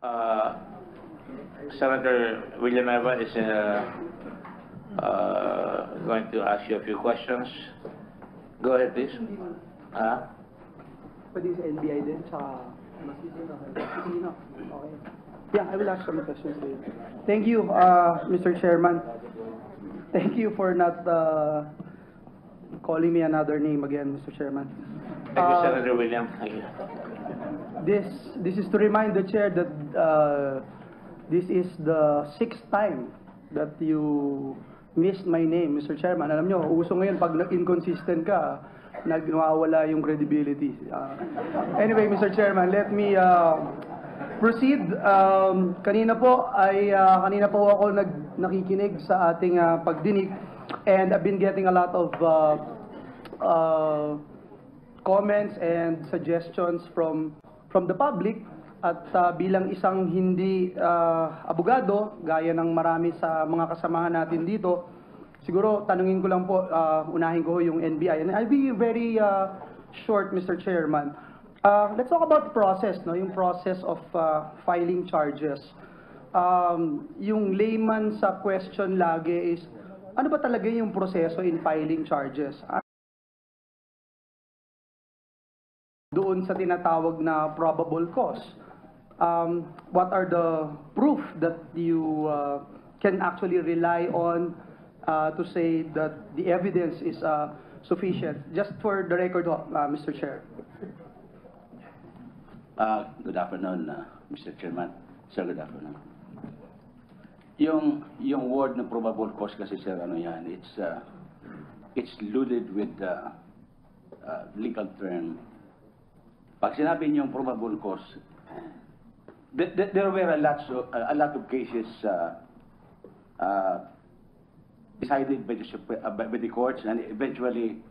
Uh, Senator Villanueva is going to ask you a few questions. Go ahead, please. Pwede sa NBI din, tsaka Sino? Okay. Yeah, I will ask some questions to you. Thank you, Mr. Chairman. Thank you for not calling me another name again, Mr. Chairman. Thank you, Senator William. Thank you. This is to remind the chair that this is the 6th time that you missed my name, Mr. Chairman. Alam nyo, uso ngayon pag inconsistent ka, nawawala yung credibility. Anyway, Mr. Chairman, let me proceed. Kanina po ako nakikinig sa ating pagdinig, and I've been getting a lot of comments and suggestions from the public, at bilang isang hindi abogado, gaya ng marami sa mga kasamahan natin dito, siguro tanungin ko lang po, unahin ko yung NBI. And I'll be very short, Mr. Chairman. Let's talk about the process, no? Yung process of filing charges. Yung layman sa question lagi is, ano ba talaga yung proseso in filing charges? Doon sa tinatawag na probable cause. What are the proof that you can actually rely on to say that the evidence is sufficient? Just for the record, Mr. Chair. Good afternoon, Mr. Chairman. Sir, good afternoon. Yung word na probable cause kasi, sir, ano yan, it's loaded with legal term. Pag sinabi niyong probable cause, there were a lot of cases decided by the courts and eventually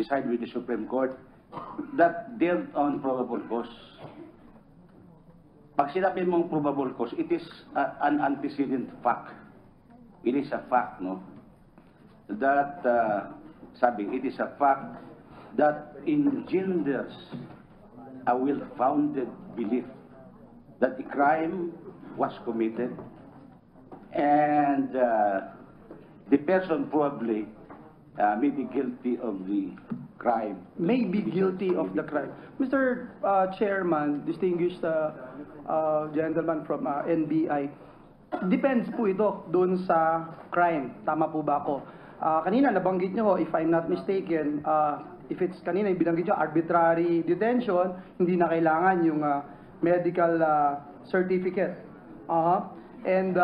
decided with the Supreme Court that dealt on probable cause. Pag sinabi mong probable cause, it is an antecedent fact. It is a fact, no? That, it is a fact that engenders a well-founded belief that the crime was committed and the person probably may be guilty of the crime. May be guilty of the crime. Mr. Chairman, distinguished gentleman from NBI, depends po ito doon sa crime. Tama po ba ako? Kanina nabanggit nyo, if I'm not mistaken, if it's kanina yung binanggit nyo, arbitrary detention, hindi na kailangan yung medical certificate. And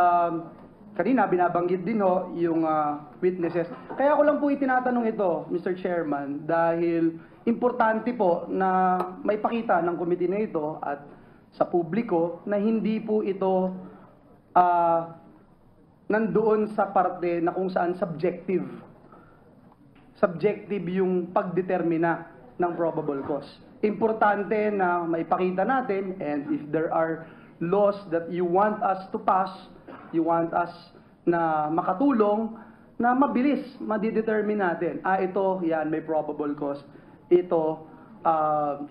kanina binabanggit din yung witnesses. Kaya ko lang po itinatanong ito, Mr. Chairman, dahil importante po na maipakita ng committee na ito at sa publiko na hindi po ito nandoon sa parte na kung saan subjective. Subjective yung pagdetermina ng probable cause. Importante na maipakita natin, and if there are laws that you want us to pass, you want us na makatulong, na mabilis, madidetermine natin. Ito, yan, may probable cause. Ito,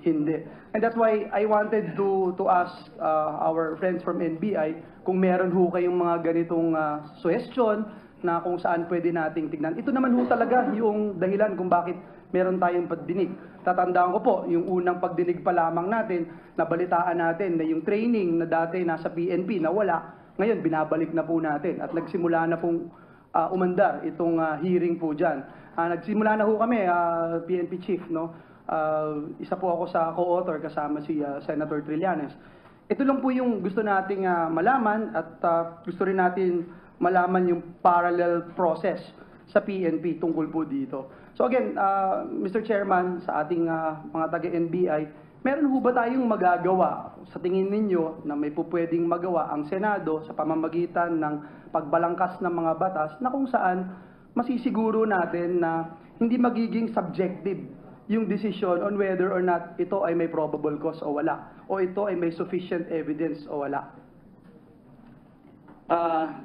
hindi. And that's why I wanted to ask our friends from NBI kung meron ho kayong mga ganitong suggestion na kung saan pwede nating tignan. Ito naman ho talaga yung dahilan kung bakit meron tayong pagdinig. Tatandaan ko po, yung unang pagdinig pa lamang natin, nabalitaan natin na yung training na dati nasa PNP na wala, ngayon binabalik na po natin at nagsimula na pong umandar itong hearing po dyan. Nagsimula na ho kami, PNP Chief, no? Isa po ako sa co-author kasama si Senator Trillanes. Ito lang po yung gusto nating malaman at gusto rin natin malaman yung parallel process sa PNP tungkol po dito. So again, Mr. Chairman, sa ating mga taga-NBI, meron ho ba tayong magagawa sa tingin ninyo na may pupwedeng magawa ang Senado sa pamamagitan ng pagbalangkas ng mga batas na kung saan masisiguro natin na hindi magiging subjective yung decision on whether or not ito ay may probable cause o wala, o ito ay may sufficient evidence o wala?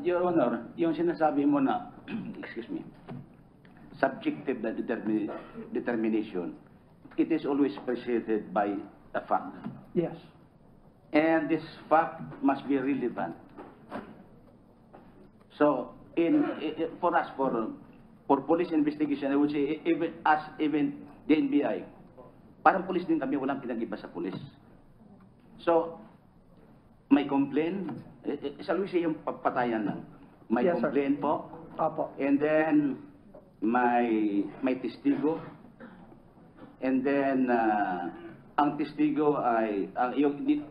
Your Honor, yung sinasabi mo na, excuse me, subjective na determination, it is always preceded by a fact. Yes. And this fact must be relevant. So, for us, for police investigation, I would say, even the NBI, parang police din kami, walang pinag-iba sa police. So, may complaint, sa Luis yung patayan lang. May Yes, sir. complaint po, Opo. and then may testigo, and then ang testigo ay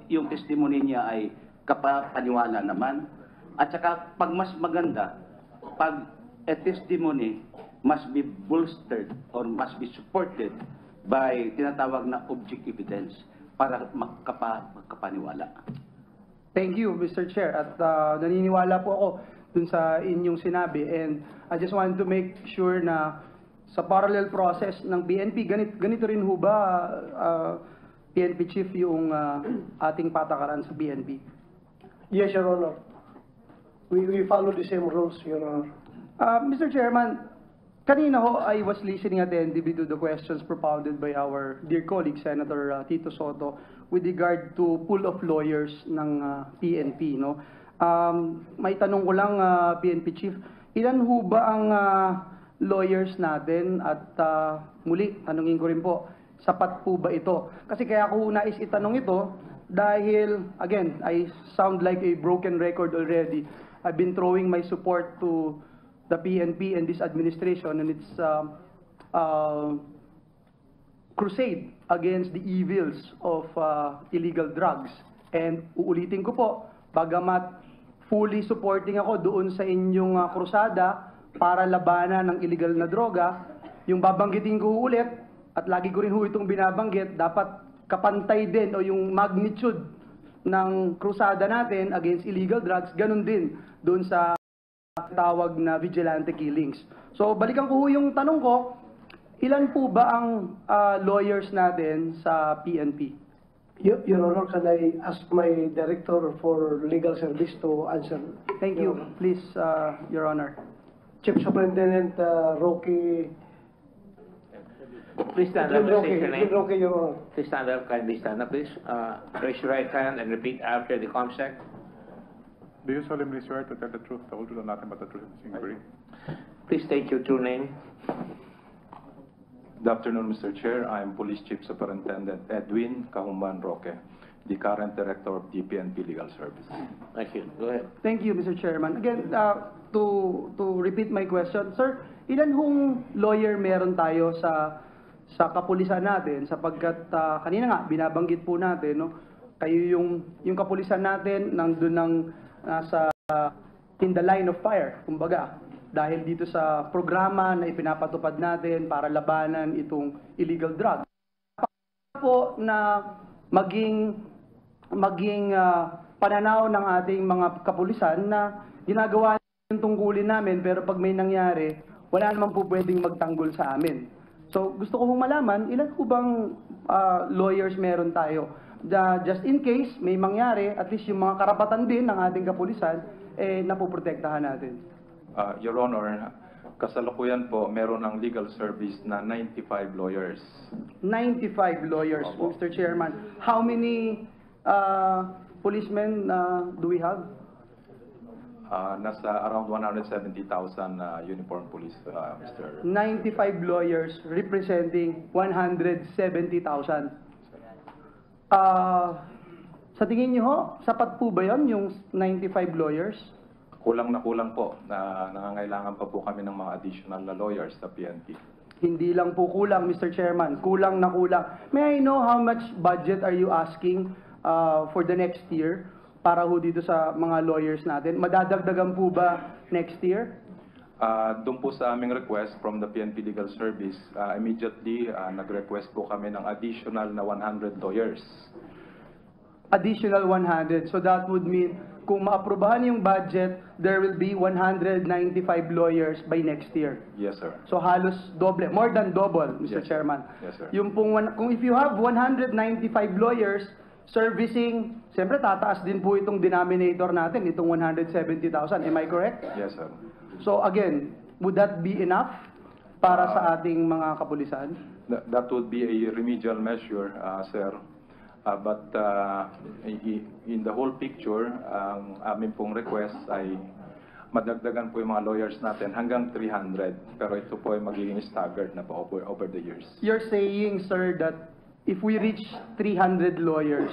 yung testimony niya ay kapapaniwala naman, at saka pag mas maganda, pag a testimony must be bolstered or must be supported by tinatawag na objective evidence para magkapaniwala. Thank you, Mr. Chair. At naniniwala po ako dun sa inyong sinabi. And I just want to make sure na sa parallel process ng PNP, ganito rin ho ba, PNP Chief, yung ating patakaran sa PNP? Yes, Your Honor. We follow the same rules, Your Honor. Mr. Chairman, kanina ho, I was listening attentively to the questions propounded by our dear colleague, Senator Tito Soto, with regard to pool of lawyers ng PNP, no? May tanong ko lang, PNP Chief, ilan ho ba ang lawyers natin? At muli, tanungin ko rin po, sapat po ba ito? Kasi kaya ko nais itanong ito dahil, again, I sound like a broken record already. I've been throwing my support to the PNP and this administration and its crusade against the evils of illegal drugs. And uulitin ko po, bagamat fully supporting ako doon sa inyong krusada para labanan ng illegal na droga, yung babanggitin ko ulit, at lagi ko rin ho itong binabanggit, dapat kapantay din o yung magnitude ng krusada natin against illegal drugs, ganun din doon sa tawag na vigilante killings. So balikan ko ho yung tanong ko, ilan po ba ang lawyers natin sa PNP? Your Honor, can I ask my Director for Legal Service to answer? Thank you. Please, Your Honor. Chief Superintendent Rocky. Please stand up and state your name. Rocky, Your Honor. Please stand up, kindly stand up, please. Raise your right hand and repeat after the COMSEC. Do you solemnly swear to tell the truth, the whole truth, and nothing but the truth in this inquiry? Please state your true name. Good afternoon, Mr. Chair. I am Police Chief Superintendent Edwin Kahumban Roque, the current Director of the PNP Legal Service. Thank you. Go ahead. Thank you, Mr. Chairman. Again, to repeat my question, sir, ilan hong lawyer meron tayo sa kapulisan natin? Sapagkat kanina nga binabanggit po natin, no, kayo yung kapulisan natin nandun ng nasa in the line of fire, kumbaga, dahil dito sa programa na ipinapatupad natin para labanan itong illegal drug. Po na maging pananaw ng ating mga kapulisan na ginagawa yung tungkulin namin, pero pag may nangyari, wala naman po pwedeng magtanggol sa amin. So gusto ko hong malaman, ilan po bang lawyers meron tayo? Just in case may mangyari, at least yung mga karapatan din ng ating kapulisan, napoprotektahan natin. Your Honor, kasalukuyan po, meron ang legal service na 95 lawyers. 95 lawyers, Opo. Mr. Chairman. How many policemen do we have? Nasa around 170,000 uniformed police, Mr. 95 lawyers representing 170,000. Sa tingin niyo ho, sapat po ba yon yung 95 lawyers? Kulang na kulang po. Nangangailangan pa po kami ng mga additional na lawyers sa PNP. Hindi lang po kulang, Mr. Chairman. Kulang na kulang. May I know how much budget are you asking for the next year para ho dito sa mga lawyers natin? Madadagdagan po ba next year? Doon po sa aming request from the PNP Legal Service, immediately nag-request po kami ng additional na 100 lawyers. Additional 100. So that would mean kung maaprubahan yung budget, there will be 195 lawyers by next year. Yes, sir. So halos doble, more than double, Mr. Yes, sir. Chairman. Yes, sir. Yung pong, kung if you have 195 lawyers servicing, siyempre tataas din po itong denominator natin, itong 170,000. Am I correct? Yes, sir. So again, would that be enough para sa ating mga kapulisan? That would be a remedial measure, sir. But in the whole picture, ang amin pong request ay madagdagan po yung mga lawyers natin hanggang 300. Pero ito po ay magiging staggered na po over the years. You're saying, sir, that if we reach 300 lawyers,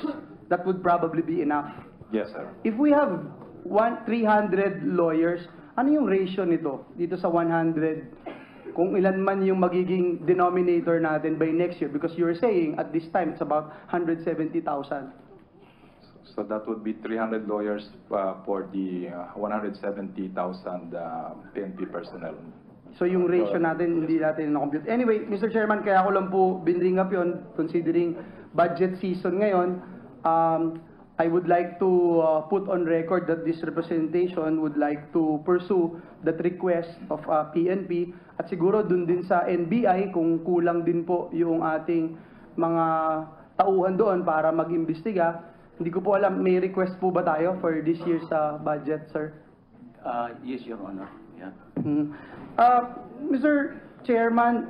that would probably be enough. Yes, sir. If we have 300 lawyers, ano yung ratio nito dito sa 100? Kung ilan man yung magiging denominator natin by next year, because you're saying at this time it's about 170,000. So that would be 300 lawyers for the 170,000 PNP personnel. So yung ratio natin, hindi natin na-compute. Anyway, Mr. Chairman, kaya ko lang po bring up yun, considering budget season ngayon, I would like to put on record that this representation would like to pursue that request of PNP at siguro dun din sa NBI kung kulang din po yung ating mga tauhan doon para mag-imbestiga. Hindi ko po alam, may request po ba tayo for this year's budget, sir? Yes, Your Honor. Yeah. Mr. Chairman,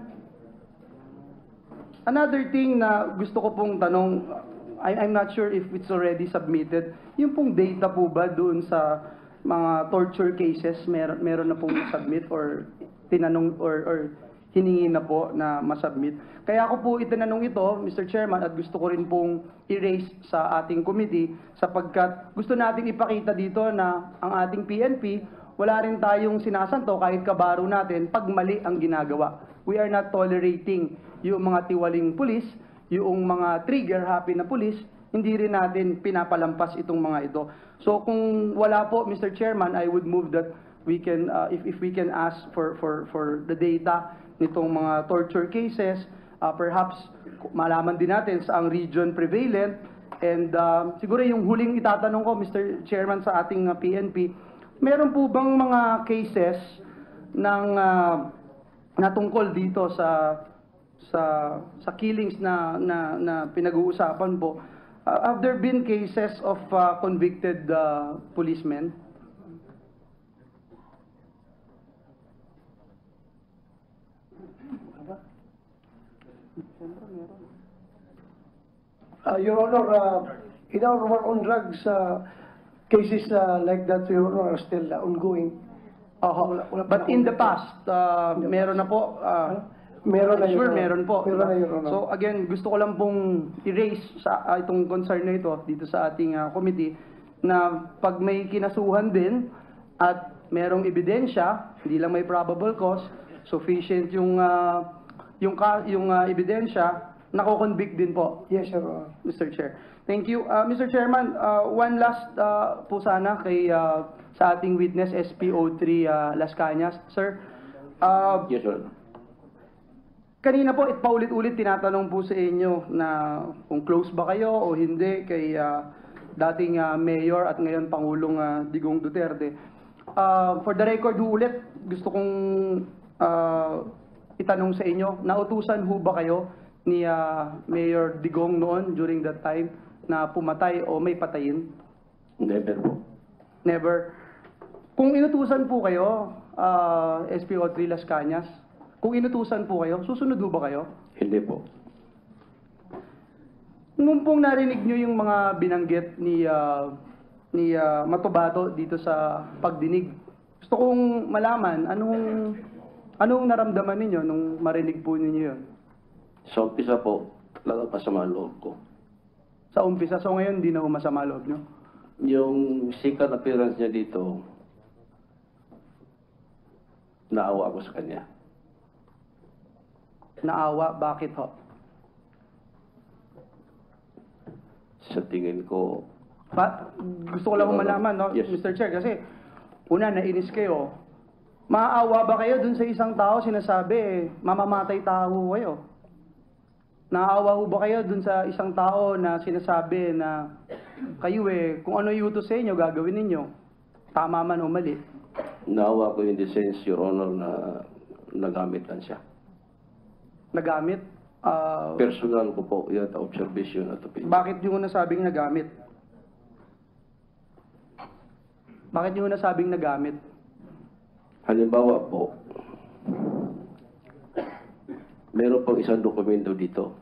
another thing na gusto ko pong tanong, I'm not sure if it's already submitted. Yung pong data po ba doon sa mga torture cases, meron na pong submit or tinanong or hiningi na po na masubmit. Kaya ako po itinanong ito, Mr. Chairman, at gusto ko rin pong i-raise sa ating committee sapagkat gusto nating ipakita dito na ang ating PNP, wala rin tayong sinasanto kahit kabaro natin pag mali ang ginagawa. We are not tolerating yung mga tiwaling pulis, yung mga trigger-happy na pulis, hindi rin natin pinapalampas itong mga ito. So kung wala po, Mr. Chairman, I would move that we can, if we can ask for the data nitong mga torture cases, perhaps malaman din natin sa ang region prevalent. And siguro yung huling itatanong ko, Mr. Chairman, sa ating PNP, meron po bang mga cases ng natungkol dito sa killings na pinag-uusapan po? Have there been cases of convicted policemen? Your Honor, in our work on drugs, cases like that, Your Honor, are still ongoing. But in the past, meron na po. Meron na, Your Sure, Honor. meron po. Meron na, Your Honor. So again, gusto ko lang pong i-raise sa itong concern na ito dito sa ating committee na pag may kinasuhan din at merong ebidensya, hindi lang may probable cause, sufficient yung ebidensya, nako-convict din po. Yes, Your Honor. Mr. Chair. Thank you. Mr. Chairman, one last po sana kay sa ating witness SPO3 Las Cañas. Sir, Yes, Your Honor. kanina po, paulit-ulit tinatanong po sa inyo na kung close ba kayo o hindi kay dating mayor at ngayon Pangulong Digong Duterte. For the record ulit, gusto kong itanong sa inyo, nautusan ho ba kayo ni Mayor Digong noon during that time na pumatay o may patayin? Never po. Never. Kung inutusan po kayo, SPO3 Las Cañas, kung inutusan po kayo, susunod po ba kayo? Hindi po. Nung pong narinig nyo yung mga binanggit ni Matubato dito sa pagdinig, gusto kong malaman, anong naramdaman ninyo nung marinig po ninyo yun? Sa umpisa po, lang masama loob ko. Sa umpisa, so ngayon hindi na masama loob nyo? Yung second appearance niya dito, naawa ako sa kanya. Naawa, bakit ho? Sa tingin ko, Gusto ko lang malaman, no, Yes. Mr. Chair, kasi una, nainis kayo. Maaawa ba kayo dun sa isang tao sinasabi, mamamatay tao kayo? Naaawa ho ba kayo dun sa isang tao na sinasabi na kayo kung ano iutos sa inyo, gagawin ninyo? Tama man o mali? naawa ko in the sense, Your Honor, na nagamit lang siya. Nagamit? Personal ko po, yun, observation at opinion. Bakit nyo nasabing nagamit? Bakit nyo nasabing nagamit? Halimbawa po, meron pang isang dokumento dito